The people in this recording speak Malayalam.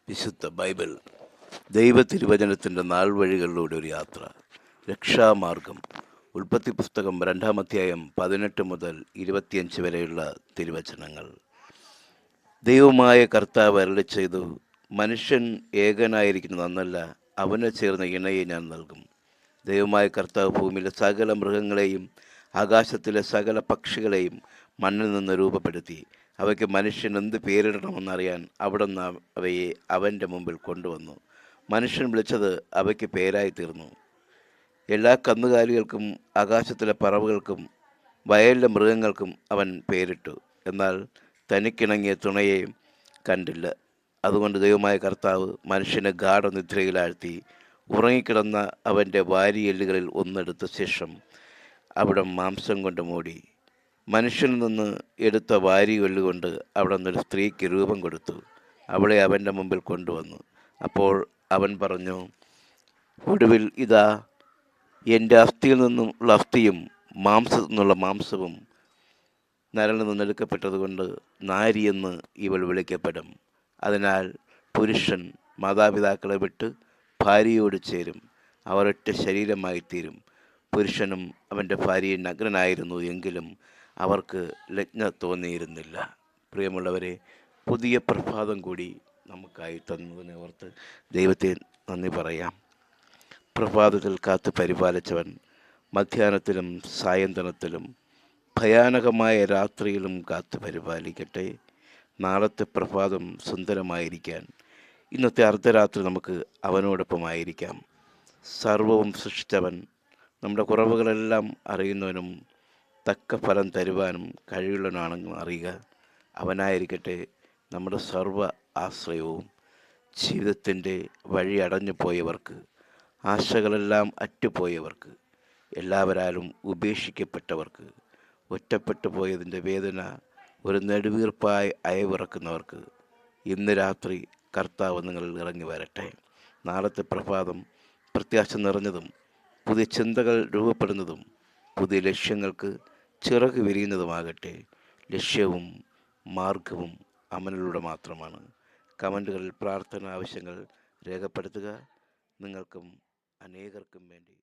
വിശുദ്ധ ബൈബിൾ ദൈവ തിരുവചനത്തിൻ്റെ നാൾ വഴികളിലൂടെ ഒരു യാത്ര. രക്ഷാമാർഗം. ഉൽപ്പത്തി പുസ്തകം 2-ാം അധ്യായം 18 മുതൽ 25 വരെയുള്ള തിരുവചനങ്ങൾ. ദൈവമായ കർത്താവ് അരുളി ചെയ്തു, മനുഷ്യൻ ഏകനായിരിക്കുന്നത് നന്നല്ല, അവന് ചേർന്ന ഇണയെ ഞാൻ നൽകും. ദൈവമായ കർത്താവ് ഭൂമിയിലെ സകല മൃഗങ്ങളെയും ആകാശത്തിലെ സകല പക്ഷികളെയും മണ്ണിൽ നിന്ന് രൂപപ്പെടുത്തി. അവയ്ക്ക് മനുഷ്യൻ എന്ത് പേരിടണമെന്നറിയാൻ അവിടുന്ന് അവയെ അവൻ്റെ മുമ്പിൽ കൊണ്ടുവന്നു. മനുഷ്യൻ വിളിച്ചത് അവയ്ക്ക് പേരായി തീർന്നു. എല്ലാ കന്നുകാലികൾക്കും ആകാശത്തിലെ പറവുകൾക്കും വയലിലെ മൃഗങ്ങൾക്കും അവൻ പേരിട്ടു. എന്നാൽ തനിക്കിണങ്ങിയ തുണയെ കണ്ടില്ല. അതുകൊണ്ട് ദൈവമായ കർത്താവ് മനുഷ്യനെ ഗാഠനിദ്രയിലാഴ്ത്തി ഉറങ്ങിക്കിടന്ന അവൻ്റെ വാരിയെല്ലുകളിൽ ഒന്നെടുത്ത ശേഷം അവിടെ മാംസം കൊണ്ട് മൂടി. മനുഷ്യനിൽ നിന്ന് എടുത്ത വാരിയെല്ലുകൊണ്ട് അവിടെ നിന്നൊരു സ്ത്രീക്ക് രൂപം കൊടുത്തു. അവളെ അവൻ്റെ മുമ്പിൽ കൊണ്ടുവന്നു. അപ്പോൾ അവൻ പറഞ്ഞു, ഒടുവിൽ ഇതാ, എൻ്റെ അസ്ഥിയിൽ നിന്നുള്ള അസ്ഥിയും മാംസത്തിൽ നിന്നുള്ള മാംസവും നരനിൽ നിന്നെടുക്കപ്പെട്ടതുകൊണ്ട് നാരി എന്ന് ഇവൾ വിളിക്കപ്പെടും. അതിനാൽ പുരുഷൻ മാതാപിതാക്കളെ വിട്ട് ഭാര്യയോട് ചേരും, അവർ ഒറ്റ ശരീരമായി തീരും. പുരുഷനും അവൻ്റെ ഭാര്യയും നഗ്നനായിരുന്നു, എങ്കിലും അവർക്ക് ലജ്ഞ തോന്നിയിരുന്നില്ല. പ്രിയമുള്ളവരെ, പുതിയ പ്രഭാതം കൂടി നമുക്കായി തന്നതിനെ ഓർത്ത് ദൈവത്തെ നന്ദി പറയാം. പ്രഭാതത്തിൽ കാത്ത് പരിപാലിച്ചവൻ മധ്യാഹ്നത്തിലും സായന്തനത്തിലും ഭയാനകമായ രാത്രിയിലും കാത്ത് പരിപാലിക്കട്ടെ. നാളത്തെ പ്രഭാതം സുന്ദരമായിരിക്കാൻ ഇന്നത്തെ അർദ്ധരാത്രി നമുക്ക് അവനോടൊപ്പമായിരിക്കാം. സർവവും സൃഷ്ടിച്ചവൻ, നമ്മുടെ കുറവുകളെല്ലാം അറിയുന്നവനും തക്ക ഫലം തരുവാനും കഴിവുള്ളവനാണെന്ന് അറിയുക. അവനായിരിക്കട്ടെ നമ്മുടെ സർവ്വ ആശ്രയവും. ജീവിതത്തിൻ്റെ വഴി അടഞ്ഞു പോയവർക്ക്, ആശകളെല്ലാം അറ്റുപോയവർക്ക്, എല്ലാവരാലും ഉപേക്ഷിക്കപ്പെട്ടവർക്ക്, ഒറ്റപ്പെട്ടു പോയതിൻ്റെ വേദന ഒരു നെടുവീർപ്പായി അയവിറക്കുന്നവർക്ക് ഇന്ന് രാത്രി കർത്താവ് നിങ്ങളിൽ ഇറങ്ങി വരട്ടെ. നാളത്തെ പ്രഭാതം പ്രത്യാശ നിറഞ്ഞതും പുതിയ ചിന്തകൾ രൂപപ്പെടുന്നതും പുതിയ ലക്ഷ്യങ്ങൾക്ക് ചിറക് വിരിയുന്നതുമാകട്ടെ. ലക്ഷ്യവും മാർഗവും അവനിലൂടെ മാത്രമാണ്. കമൻറ്റുകളിൽ പ്രാർത്ഥന ആവശ്യങ്ങൾ രേഖപ്പെടുത്തുക. നിങ്ങൾക്കും അനേകർക്കും വേണ്ടി